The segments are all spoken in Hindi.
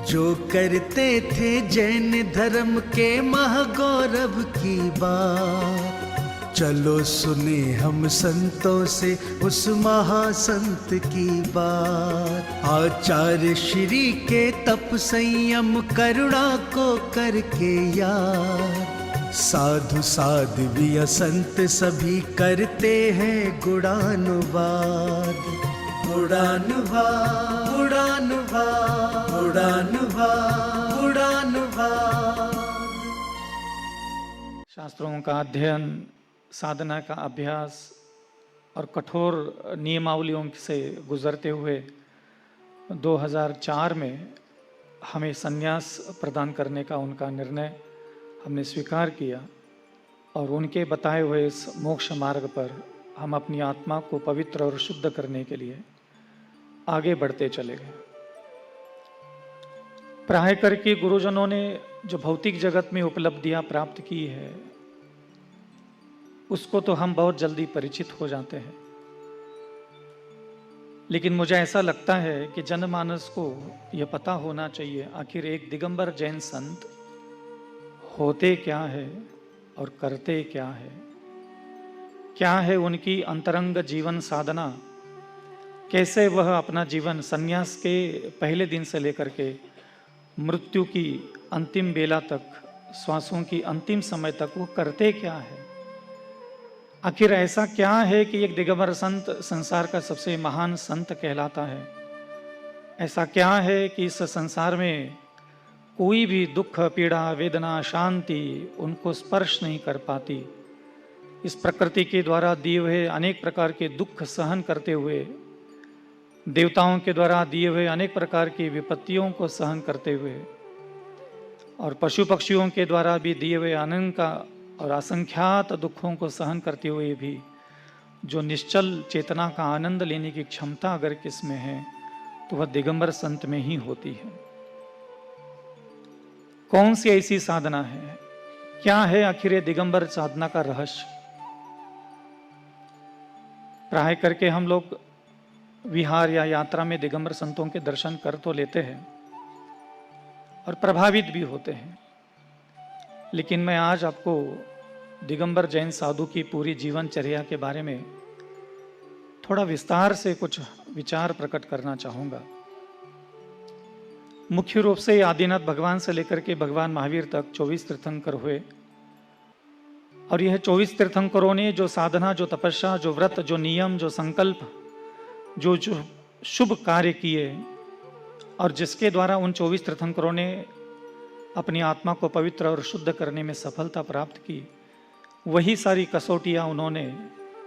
जो करते थे जैन धर्म के महागौरव की बात, चलो सुने हम संतों से उस महासंत की बात। आचार्य श्री के तप संयम करुणा को करके याद, साधु साध्वी संत सभी करते हैं गुणानुवाद। गुणानुवाद गुणानुवाद गुणानुवाद गुणानुवाद। शास्त्रों का अध्ययन, साधना का अभ्यास और कठोर नियमावलियों से गुजरते हुए 2004 में हमें संन्यास प्रदान करने का उनका निर्णय हमने स्वीकार किया और उनके बताए हुए इस मोक्ष मार्ग पर हम अपनी आत्मा को पवित्र और शुद्ध करने के लिए आगे बढ़ते चले गए। प्राय करके गुरुजनों ने जो भौतिक जगत में उपलब्धियां प्राप्त की है उसको तो हम बहुत जल्दी परिचित हो जाते हैं, लेकिन मुझे ऐसा लगता है कि जनमानस को यह पता होना चाहिए आखिर एक दिगंबर जैन संत होते क्या है और करते क्या है उनकी अंतरंग जीवन साधना, कैसे वह अपना जीवन संन्यास के पहले दिन से लेकर के मृत्यु की अंतिम बेला तक, श्वासों की अंतिम समय तक वो करते क्या है। आखिर ऐसा क्या है कि एक दिगंबर संत संसार का सबसे महान संत कहलाता है। ऐसा क्या है कि इस संसार में कोई भी दुख, पीड़ा, वेदना, शांति उनको स्पर्श नहीं कर पाती। इस प्रकृति के द्वारा दिए हुए अनेक प्रकार के दुख सहन करते हुए, देवताओं के द्वारा दिए हुए अनेक प्रकार की विपत्तियों को सहन करते हुए और पशु पक्षियों के द्वारा भी दिए हुए अनंत और असंख्यात दुखों को सहन करते हुए भी जो निश्चल चेतना का आनंद लेने की क्षमता अगर किसमें है तो वह दिगंबर संत में ही होती है। कौन सी ऐसी साधना है, क्या है आखिर ये दिगंबर साधना का रहस्य। प्राय करके हम लोग विहार या यात्रा में दिगंबर संतों के दर्शन कर तो लेते हैं और प्रभावित भी होते हैं, लेकिन मैं आज आपको दिगंबर जैन साधु की पूरी जीवनचर्या के बारे में थोड़ा विस्तार से कुछ विचार प्रकट करना चाहूंगा। मुख्य रूप से आदिनाथ भगवान से लेकर के भगवान महावीर तक 24 तीर्थंकर हुए और यह 24 तीर्थंकरों ने जो साधना, जो तपस्या, जो व्रत, जो नियम, जो संकल्प, जो शुभ कार्य किए और जिसके द्वारा उन 24 तीर्थंकरों ने अपनी आत्मा को पवित्र और शुद्ध करने में सफलता प्राप्त की, वही सारी कसौटियां उन्होंने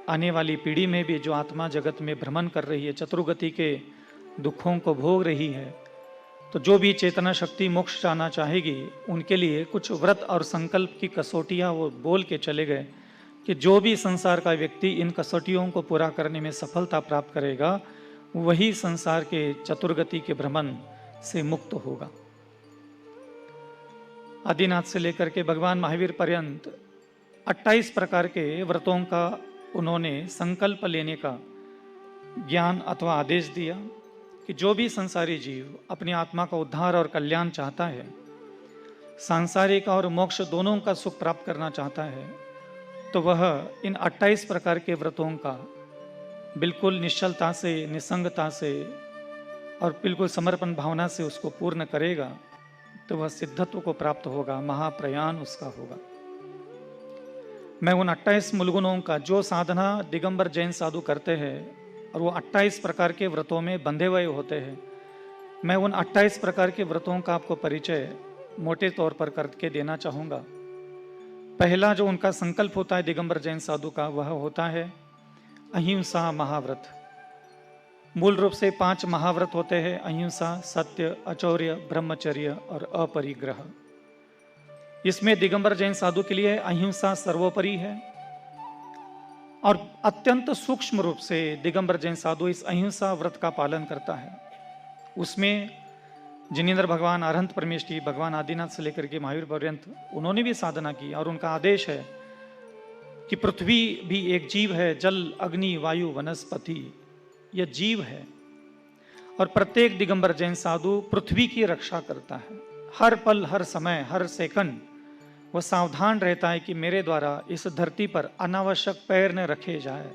आने वाली पीढ़ी में भी जो आत्मा जगत में भ्रमण कर रही है, चतुर्गति के दुखों को भोग रही है, तो जो भी चेतना शक्ति मोक्ष जाना चाहेगी उनके लिए कुछ व्रत और संकल्प की कसौटियां वो बोल के चले गए कि जो भी संसार का व्यक्ति इन कसौटियों को पूरा करने में सफलता प्राप्त करेगा वही संसार के चतुर्गति के भ्रमण से मुक्त होगा। आदिनाथ से लेकर के भगवान महावीर पर्यंत 28 प्रकार के व्रतों का उन्होंने संकल्प लेने का ज्ञान अथवा आदेश दिया कि जो भी संसारी जीव अपनी आत्मा का उद्धार और कल्याण चाहता है, सांसारिक और मोक्ष दोनों का सुख प्राप्त करना चाहता है, तो वह इन 28 प्रकार के व्रतों का बिल्कुल निश्चलता से, निसंगता से और बिल्कुल समर्पण भावना से उसको पूर्ण करेगा तो वह सिद्धत्व को प्राप्त होगा, महाप्रयाण उसका होगा। मैं उन 28 मूलगुणों का जो साधना दिगंबर जैन साधु करते हैं और वो 28 प्रकार के व्रतों में बंधे हुए होते हैं, मैं उन 28 प्रकार के व्रतों का आपको परिचय मोटे तौर पर करके देना चाहूँगा। पहला जो उनका संकल्प होता है दिगंबर जैन साधु का, वह होता है अहिंसा महाव्रत। मूल रूप से 5 महाव्रत होते हैं: अहिंसा, सत्य, अचौर्य, ब्रह्मचर्य और अपरिग्रह। इसमें दिगंबर जैन साधु के लिए अहिंसा सर्वोपरि है और अत्यंत सूक्ष्म रूप से दिगंबर जैन साधु इस अहिंसा व्रत का पालन करता है। उसमें जिनेंद्र भगवान, अरहंत परमेष्ठी, भगवान आदिनाथ से लेकर के महावीर पर्यंत उन्होंने भी साधना की और उनका आदेश है कि पृथ्वी भी एक जीव है, जल, अग्नि, वायु, वनस्पति यह जीव है और प्रत्येक दिगंबर जैन साधु पृथ्वी की रक्षा करता है। हर पल, हर समय, हर सेकंड वह सावधान रहता है कि मेरे द्वारा इस धरती पर अनावश्यक पैर न रखे जाए।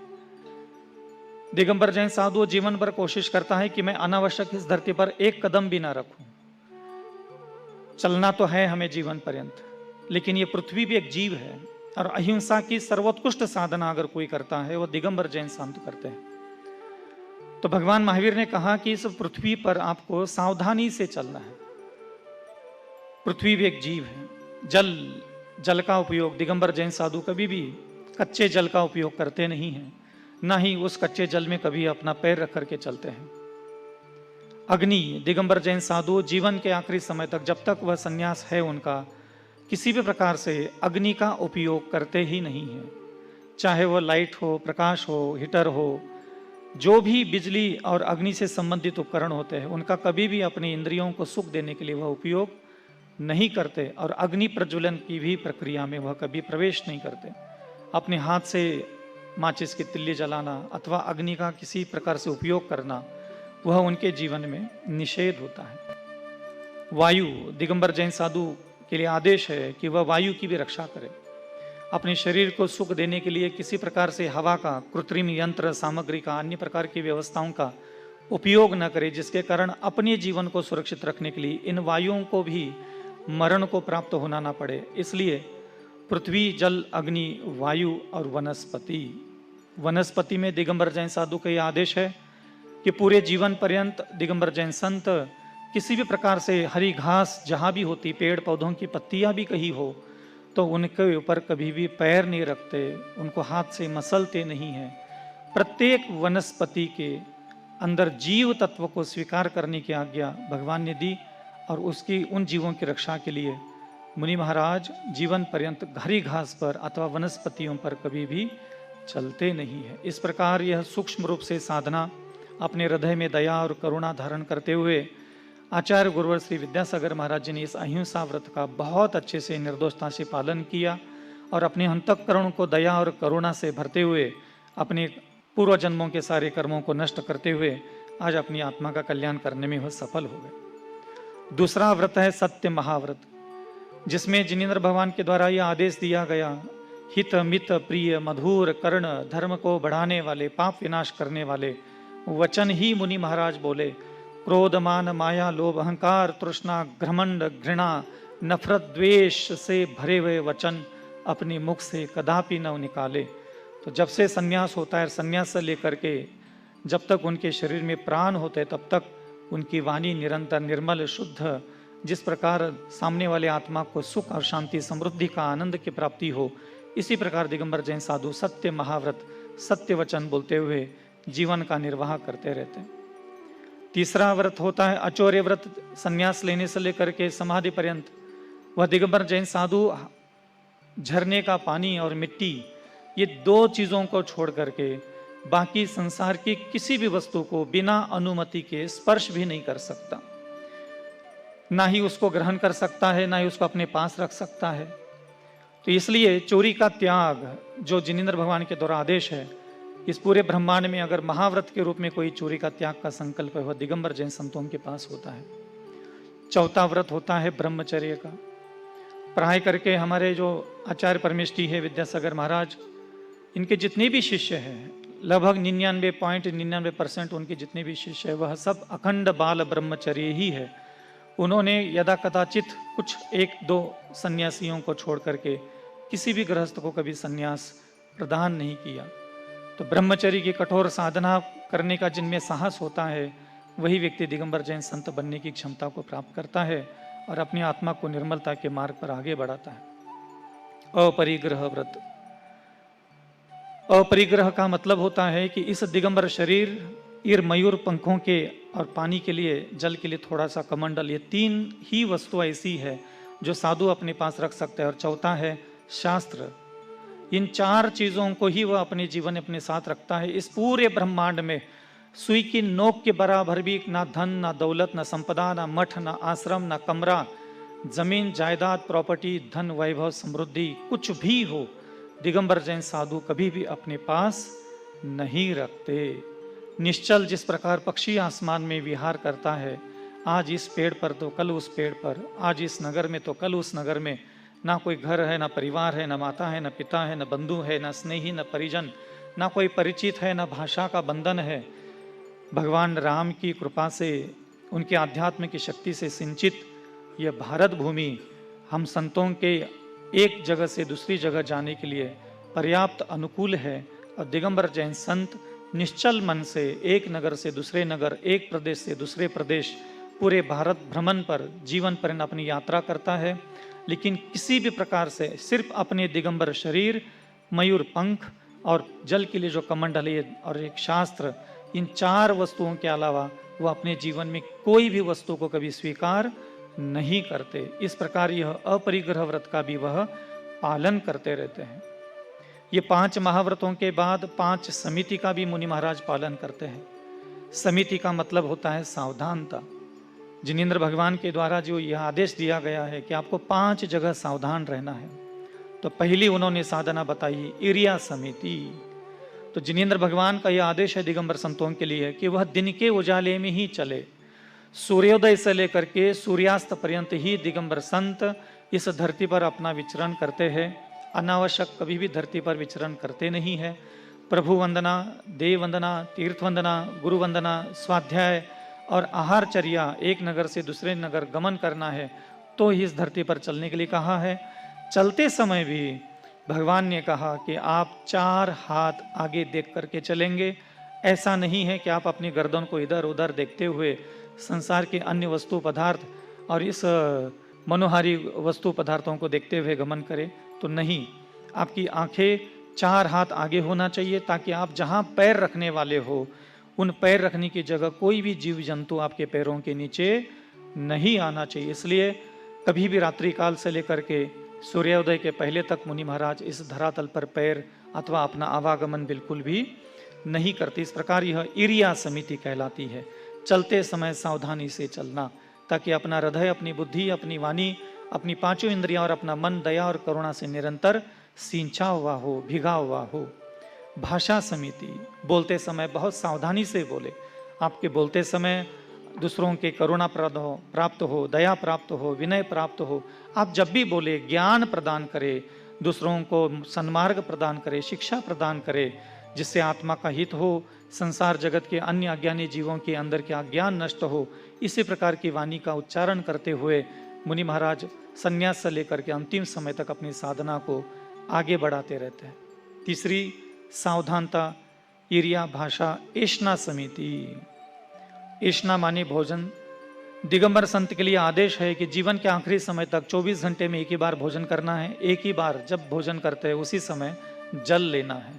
दिगंबर जैन साधु जीवन भर कोशिश करता है कि मैं अनावश्यक इस धरती पर एक कदम भी ना रखूं। चलना तो है हमें जीवन पर्यंत, लेकिन ये पृथ्वी भी एक जीव है और अहिंसा की सर्वोत्कृष्ट साधना अगर कोई करता है वह दिगंबर जैन संत करते हैं। तो भगवान महावीर ने कहा कि इस पृथ्वी पर आपको सावधानी से चलना है। पृथ्वी भी एक जीव है। जल का उपयोग दिगंबर जैन साधु कभी भी कच्चे जल का उपयोग करते नहीं हैं, ना ही उस कच्चे जल में कभी अपना पैर रख करके चलते हैं। अग्नि, दिगंबर जैन साधु जीवन के आखिरी समय तक, जब तक वह संन्यास है उनका, किसी भी प्रकार से अग्नि का उपयोग करते ही नहीं है। चाहे वह लाइट हो, प्रकाश हो, हीटर हो, जो भी बिजली और अग्नि से संबंधित उपकरण होते हैं उनका कभी भी अपनी इंद्रियों को सुख देने के लिए वह उपयोग नहीं करते और अग्नि प्रज्वलन की भी प्रक्रिया में वह कभी प्रवेश नहीं करते। अपने हाथ से माचिस की तिल्ली जलाना अथवा अग्नि का किसी प्रकार से उपयोग करना वह उनके जीवन में निषेध होता है। वायु, दिगंबर जैन साधु के लिए आदेश है कि वह वायु की भी रक्षा करे। अपने शरीर को सुख देने के लिए किसी प्रकार से हवा का, कृत्रिम यंत्र सामग्री का, अन्य प्रकार की व्यवस्थाओं का उपयोग न करे, जिसके कारण अपने जीवन को सुरक्षित रखने के लिए इन वायुओं को भी मरण को प्राप्त होना ना पड़े। इसलिए पृथ्वी, जल, अग्नि, वायु और वनस्पति में दिगंबर जैन साधु का यह आदेश है कि पूरे जीवन पर्यंत दिगंबर जैन संत किसी भी प्रकार से हरी घास जहाँ भी होती, पेड़ पौधों की पत्तियाँ भी कहीं हो तो उनके ऊपर कभी भी पैर नहीं रखते, उनको हाथ से मसलते नहीं हैं। प्रत्येक वनस्पति के अंदर जीव तत्व को स्वीकार करने की आज्ञा भगवान ने दी और उसकी उन जीवों की रक्षा के लिए मुनि महाराज जीवन पर्यंत हरी घास पर अथवा वनस्पतियों पर कभी भी चलते नहीं है। इस प्रकार यह सूक्ष्म रूप से साधना अपने हृदय में दया और करुणा धारण करते हुए आचार्य गुरुवर श्री विद्यासागर महाराज जी ने इस अहिंसा व्रत का बहुत अच्छे से निर्दोषता से पालन किया और अपने अंतःकरण को दया और करुणा से भरते हुए अपने पूर्व जन्मों के सारे कर्मों को नष्ट करते हुए आज अपनी आत्मा का कल्याण करने में वह सफल हो गए। दूसरा व्रत है सत्य महाव्रत, जिसमें जिनेंद्र भगवान के द्वारा यह आदेश दिया गया, हित मित प्रिय मधुर कर्ण, धर्म को बढ़ाने वाले, पाप विनाश करने वाले वचन ही मुनि महाराज बोले। क्रोध, मान, माया, लोभ, अहंकार, तृष्णा, घमंड, घृणा, नफरत, द्वेष से भरे हुए वचन अपने मुख से कदापि न निकाले। तो जब से संन्यास होता है, संन्यास से लेकर के जब तक उनके शरीर में प्राण होते तब तक उनकी वाणी निरंतर निर्मल शुद्ध, जिस प्रकार सामने वाले आत्मा को सुख और शांति, समृद्धि का आनंद की प्राप्ति हो, इसी प्रकार दिगंबर जैन साधु सत्य महाव्रत, सत्य वचन बोलते हुए जीवन का निर्वाह करते रहते हैं। तीसरा व्रत होता है अचौर्य व्रत। संन्यास लेने से लेकर के समाधि पर्यंत वह दिगंबर जैन साधु झरने का पानी और मिट्टी, ये दो चीजों को छोड़ करके बाकी संसार की किसी भी वस्तु को बिना अनुमति के स्पर्श भी नहीं कर सकता, ना ही उसको ग्रहण कर सकता है, ना ही उसको अपने पास रख सकता है। तो इसलिए चोरी का त्याग जो जिनेंद्र भगवान के द्वारा आदेश है, इस पूरे ब्रह्मांड में अगर महाव्रत के रूप में कोई चोरी का त्याग का संकल्प है वह दिगंबर जैन संतों के पास होता है। चौथा व्रत होता है ब्रह्मचर्य का। पढ़ाई करके हमारे जो आचार्य परमेष्ठी है विद्यासागर महाराज, इनके जितने भी शिष्य हैं, लगभग 99.99% उनके जितने भी शिष्य है वह सब अखंड बाल ब्रह्मचर्य ही है। उन्होंने यदा कदाचित कुछ एक दो सन्यासियों को छोड़ करके किसी भी गृहस्थ को कभी सन्यास प्रदान नहीं किया। तो ब्रह्मचर्य की कठोर साधना करने का जिनमें साहस होता है वही व्यक्ति दिगंबर जैन संत बनने की क्षमता को प्राप्त करता है और अपनी आत्मा को निर्मलता के मार्ग पर आगे बढ़ाता है। अपरिग्रह व्रत। अपरिग्रह का मतलब होता है कि इस दिगंबर शरीर, ईर, मयूर पंखों के और पानी के लिए, जल के लिए थोड़ा सा कमंडल, ये तीन ही वस्तु ऐसी है जो साधु अपने पास रख सकते हैं। और चौथा है शास्त्र। इन चार चीजों को ही वह अपने जीवन में अपने साथ रखता है। इस पूरे ब्रह्मांड में सुई की नोक के बराबर भी ना धन, ना दौलत, ना संपदा, ना मठ, ना आश्रम, ना कमरा, जमीन जायदाद, प्रॉपर्टी, धन, वैभव, समृद्धि कुछ भी हो, दिगंबर जैन साधु कभी भी अपने पास नहीं रखते। निश्चल जिस प्रकार पक्षी आसमान में विहार करता है, आज इस पेड़ पर तो कल उस पेड़ पर, आज इस नगर में तो कल उस नगर में, ना कोई घर है, ना परिवार है, ना माता है, ना पिता है, ना बंधु है, ना स्नेही, ना परिजन, ना कोई परिचित है, ना भाषा का बंधन है। भगवान राम की कृपा से, उनके आध्यात्म की शक्ति से सिंचित यह भारत भूमि हम संतों के एक जगह से दूसरी जगह जाने के लिए पर्याप्त अनुकूल है। और दिगंबर जैन संत निश्चल मन से एक नगर से दूसरे नगर, एक प्रदेश से दूसरे प्रदेश, पूरे भारत भ्रमण पर जीवन पर्यंत अपनी यात्रा करता है, लेकिन किसी भी प्रकार से सिर्फ अपने दिगंबर शरीर, मयूर पंख और जल के लिए जो कमंडल और एक शास्त्र, इन 4 वस्तुओं के अलावा वो अपने जीवन में कोई भी वस्तु को कभी स्वीकार नहीं करते। इस प्रकार यह अपरिग्रह व्रत का भी वह पालन करते रहते हैं। ये 5 महाव्रतों के बाद 5 समिति का भी मुनि महाराज पालन करते हैं। समिति का मतलब होता है सावधानता। जिनेंद्र भगवान के द्वारा जो यह आदेश दिया गया है कि आपको 5 जगह सावधान रहना है, तो पहली उन्होंने साधना बताई इरिया समिति। तो जिनेंद्र भगवान का यह आदेश है दिगंबर संतों के लिए कि वह दिन के उजाले में ही चले। सूर्योदय से लेकर के सूर्यास्त पर्यंत ही दिगंबर संत इस धरती पर अपना विचरण करते हैं। अनावश्यक कभी भी धरती पर विचरण करते नहीं है। प्रभु वंदना, देव वंदना, तीर्थ वंदना, गुरु वंदना, स्वाध्याय और आहारचर्या, एक नगर से दूसरे नगर गमन करना है तो ही इस धरती पर चलने के लिए कहा है। चलते समय भी भगवान ने कहा कि आप 4 हाथ आगे देख करके चलेंगे। ऐसा नहीं है कि आप अपनी गर्दन को इधर उधर देखते हुए संसार के अन्य वस्तु पदार्थ और इस मनोहारी वस्तु पदार्थों को देखते हुए गमन करें, तो नहीं, आपकी आंखें 4 हाथ आगे होना चाहिए ताकि आप जहां पैर रखने वाले हो उन पैर रखने की जगह कोई भी जीव जंतु आपके पैरों के नीचे नहीं आना चाहिए। इसलिए कभी भी रात्रि काल से लेकर के सूर्योदय के पहले तक मुनि महाराज इस धरातल पर पैर अथवा अपना आवागमन बिल्कुल भी नहीं करते। इस प्रकार यह इरिया समिति कहलाती है। चलते समय सावधानी से चलना ताकि अपना हृदय, अपनी बुद्धि, अपनी वाणी, अपनी 5 इंद्रियां और अपना मन दया और करुणा से निरंतर सींचा हुआ हो, भिगा हुआ हो। भाषा समिति, बोलते समय बहुत सावधानी से बोले। आपके बोलते समय दूसरों के करुणा प्राप्त हो, दया प्राप्त हो, विनय प्राप्त हो। आप जब भी बोले ज्ञान प्रदान करे, दूसरों को सन्मार्ग प्रदान करे, शिक्षा प्रदान करे, जिससे आत्मा का हित हो, संसार जगत के अन्य अज्ञानी जीवों के अंदर के अज्ञान नष्ट हो। इसी प्रकार की वाणी का उच्चारण करते हुए मुनि महाराज संन्यास से लेकर के अंतिम समय तक अपनी साधना को आगे बढ़ाते रहते हैं। तीसरी सावधानता इरिया भाषा एषणा समिति। एषणा माने भोजन। दिगंबर संत के लिए आदेश है कि जीवन के आखिरी समय तक 24 घंटे में एक ही बार भोजन करना है। एक ही बार जब भोजन करते हैं उसी समय जल लेना है।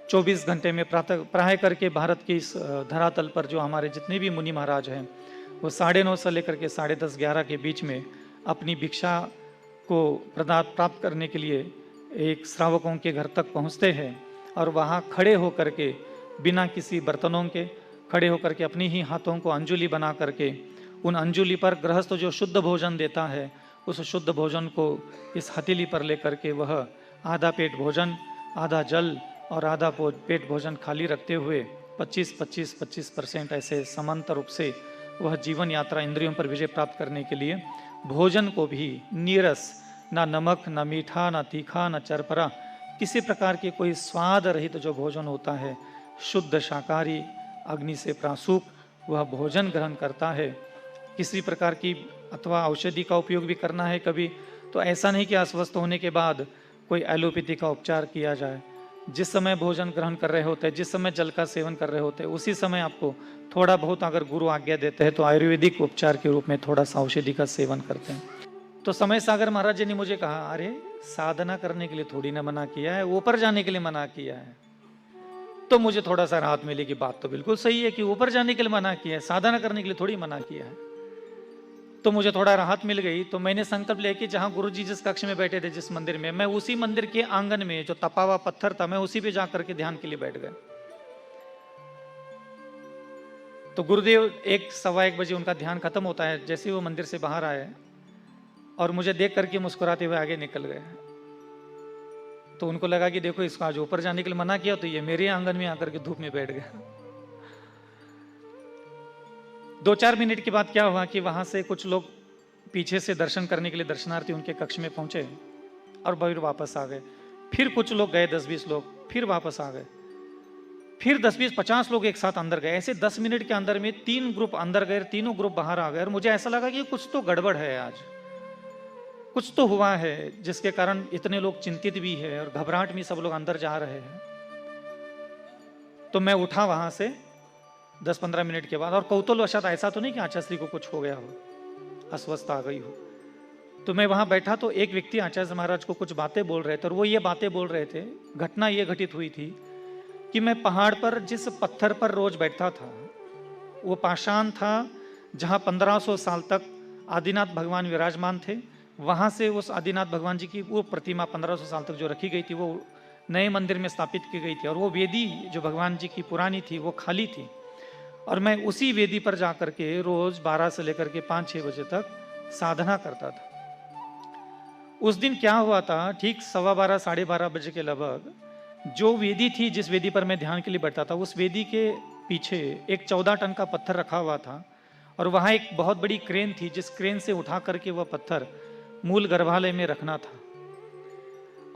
24 घंटे में प्राय करके भारत की इस धरातल पर जो हमारे जितने भी मुनि महाराज हैं वो 9:30 से लेकर के 10:30 11 के बीच में अपनी भिक्षा को प्राप्त करने के लिए एक श्रावकों के घर तक पहुंचते हैं और वहां खड़े होकर के बिना किसी बर्तनों के खड़े होकर के अपनी ही हाथों को अंजुलि बना करके उन अंजुलि पर गृहस्थ जो शुद्ध भोजन देता है उस शुद्ध भोजन को इस हथेली पर लेकर के वह आधा पेट भोजन, आधा जल और आधा पेट भोजन खाली रखते हुए 25% ऐसे समांतर रूप से वह जीवन यात्रा इंद्रियों पर विजय प्राप्त करने के लिए भोजन को भी नीरस, ना नमक, ना मीठा, ना तीखा, ना चरपरा, किसी प्रकार के कोई स्वाद रहित जो भोजन होता है, शुद्ध शाकाहारी अग्नि से प्रासूक वह भोजन ग्रहण करता है। किसी प्रकार की अथवा औषधि का उपयोग भी करना है कभी, तो ऐसा नहीं कि अस्वस्थ होने के बाद कोई एलोपैथी का उपचार किया जाए। जिस समय भोजन ग्रहण कर रहे होते हैं, जिस समय जल का सेवन कर रहे होते हैं, उसी समय आपको थोड़ा बहुत अगर गुरु आज्ञा देते हैं तो आयुर्वेदिक उपचार के रूप में थोड़ा सा औषधि का सेवन करते हैं। तो समय सागर महाराज जी ने मुझे कहा, अरे साधना करने के लिए थोड़ी ना मना किया है, ऊपर जाने के लिए मना किया है। तो मुझे थोड़ा सा राहत मिली कि बात तो बिल्कुल सही है कि ऊपर जाने के लिए मना किया है, साधना करने के लिए थोड़ी मना किया है। तो मुझे थोड़ा राहत मिल गई। तो मैंने संकल्प लिया कि जहां गुरु जी जिस कक्ष में बैठे थे, जिस मंदिर में, मैं उसी मंदिर के आंगन में जो तपा हुआ पत्थर था, मैं उसी पे जाकर के ध्यान के लिए बैठ गया। तो गुरुदेव 1-1:15 बजे उनका ध्यान खत्म होता है। जैसे वो मंदिर से बाहर आए और मुझे देख करके मुस्कुराते हुए आगे निकल गए। तो उनको लगा कि देखो, इसको आज ऊपर जाने के लिए मना किया तो ये मेरे आंगन में आकर के धूप में बैठ गया। 2-4 मिनट के बाद क्या हुआ कि वहां से कुछ लोग पीछे से दर्शन करने के लिए दर्शनार्थी उनके कक्ष में पहुंचे और फिर वापस आ गए। फिर कुछ लोग गए, 10-20 लोग, फिर वापस आ गए। फिर 10-20-50 लोग एक साथ अंदर गए। ऐसे 10 मिनट के अंदर में 3 ग्रुप अंदर गए, तीनों ग्रुप बाहर आ गए। और मुझे ऐसा लगा कि कुछ तो गड़बड़ है, आज कुछ तो हुआ है जिसके कारण इतने लोग चिंतित भी है और घबराहट में सब लोग अंदर जा रहे हैं। तो मैं उठा वहां से 10-15 मिनट के बाद, और कौतूहलवशात ऐसा तो नहीं कि आचार्य श्री को कुछ हो गया हो, अस्वस्थ आ गई हो। तो मैं वहां बैठा तो एक व्यक्ति आचार्य महाराज को कुछ बातें बोल रहे थे, और वो ये बातें बोल रहे थे, घटना ये घटित हुई थी कि मैं पहाड़ पर जिस पत्थर पर रोज बैठता था वो पाषाण था, जहां 1500 साल तक आदिनाथ भगवान विराजमान थे। वहां से उस आदिनाथ भगवान जी की वो प्रतिमा 1500 साल तक जो रखी गई थी वो नए मंदिर में स्थापित की गई थी, और वो वेदी जो भगवान जी की पुरानी थी वो खाली थी। और मैं उसी वेदी पर जाकर के रोज 12 से लेकर के 5-6 बजे तक साधना करता था। उस दिन क्या हुआ था, ठीक 12:15 साढ़े 12 बजे के लगभग जो वेदी थी, जिस वेदी पर मैं ध्यान के लिए बैठा था, उस वेदी के पीछे एक 14 टन का पत्थर रखा हुआ था, और वहां एक बहुत बड़ी क्रेन थी जिस क्रेन से उठा करके वह पत्थर मूल गर्भालय में रखना था।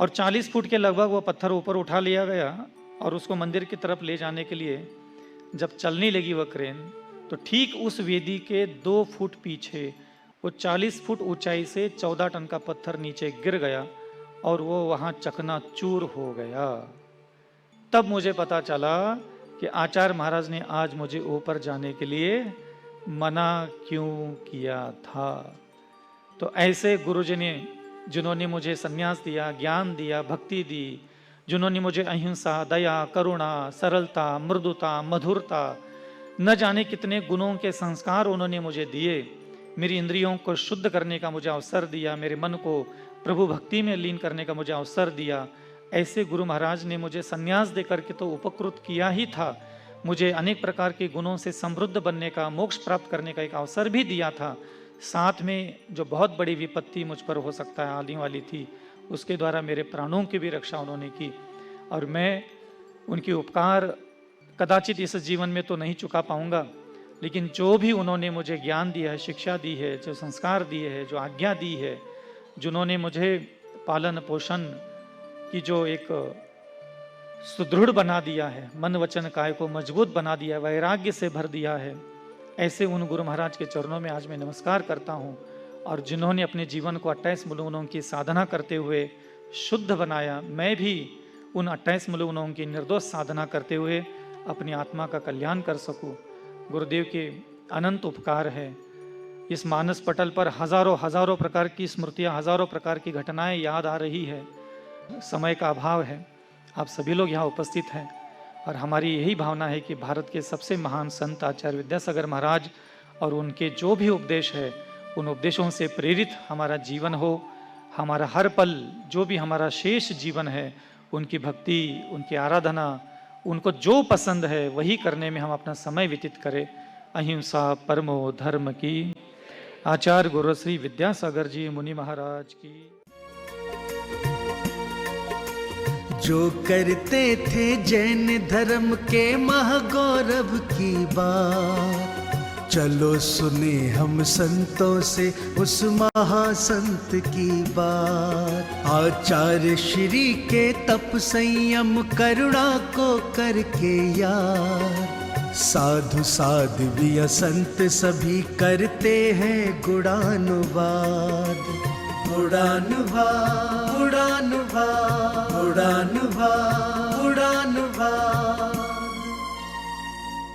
और 40 फुट के लगभग वो पत्थर ऊपर उठा लिया गया, और उसको मंदिर की तरफ ले जाने के लिए जब चलने लगी वह क्रेन, तो ठीक उस वेदी के 2 फुट पीछे वो 40 फुट ऊंचाई से 14 टन का पत्थर नीचे गिर गया और वो वहां चकनाचूर हो गया। तब मुझे पता चला कि आचार्य महाराज ने आज मुझे ऊपर जाने के लिए मना क्यों किया था। तो ऐसे गुरुजी ने, जिन्होंने मुझे संन्यास दिया, ज्ञान दिया, भक्ति दी, जिन्होंने मुझे अहिंसा, दया, करुणा, सरलता, मृदुता, मधुरता, न जाने कितने गुणों के संस्कार उन्होंने मुझे दिए, मेरी इंद्रियों को शुद्ध करने का मुझे अवसर दिया, मेरे मन को प्रभु भक्ति में लीन करने का मुझे अवसर दिया। ऐसे गुरु महाराज ने मुझे संन्यास देकर के तो उपकृत किया ही था, मुझे अनेक प्रकार के गुणों से समृद्ध बनने का, मोक्ष प्राप्त करने का एक अवसर भी दिया था। साथ में जो बहुत बड़ी विपत्ति मुझ पर हो सकता है आने वाली थी, उसके द्वारा मेरे प्राणों की भी रक्षा उन्होंने की। और मैं उनके उपकार कदाचित इस जीवन में तो नहीं चुका पाऊंगा, लेकिन जो भी उन्होंने मुझे ज्ञान दिया है, शिक्षा दी है, जो संस्कार दिए है, जो आज्ञा दी है, जिन्होंने मुझे पालन पोषण की जो एक सुदृढ़ बना दिया है, मन वचन काय को मजबूत बना दिया है, वैराग्य से भर दिया है, ऐसे उन गुरु महाराज के चरणों में आज मैं नमस्कार करता हूँ। और जिन्होंने अपने जीवन को 28 मूलगुणों की साधना करते हुए शुद्ध बनाया, मैं भी उन 28 मूलगुणों की निर्दोष साधना करते हुए अपनी आत्मा का कल्याण कर सकूं। गुरुदेव के अनंत उपकार है। इस मानस पटल पर हजारों प्रकार की स्मृतियाँ, हजारों प्रकार की घटनाएं याद आ रही है। समय का अभाव है, आप सभी लोग यहाँ उपस्थित हैं, और हमारी यही भावना है कि भारत के सबसे महान संत आचार्य विद्यासागर महाराज और उनके जो भी उपदेश है, उन उपदेशों से प्रेरित हमारा जीवन हो। हमारा हर पल, जो भी हमारा शेष जीवन है, उनकी भक्ति, उनकी आराधना, उनको जो पसंद है वही करने में हम अपना समय व्यतीत करें। अहिंसा परमो धर्म की। आचार्य गुरु श्री विद्यासागर जी मुनि महाराज की। जो करते थे जैन धर्म के महागौरव की बात, चलो सुने हम संतों से उस महासंत की बात। आचार्य श्री के तप संयम करुणा को करके यार, साधु साध्वी संत सभी करते हैं गुणानुवाद। गुणानुवाद, गुणानुवाद, गुणानुवाद, गुणानुवाद।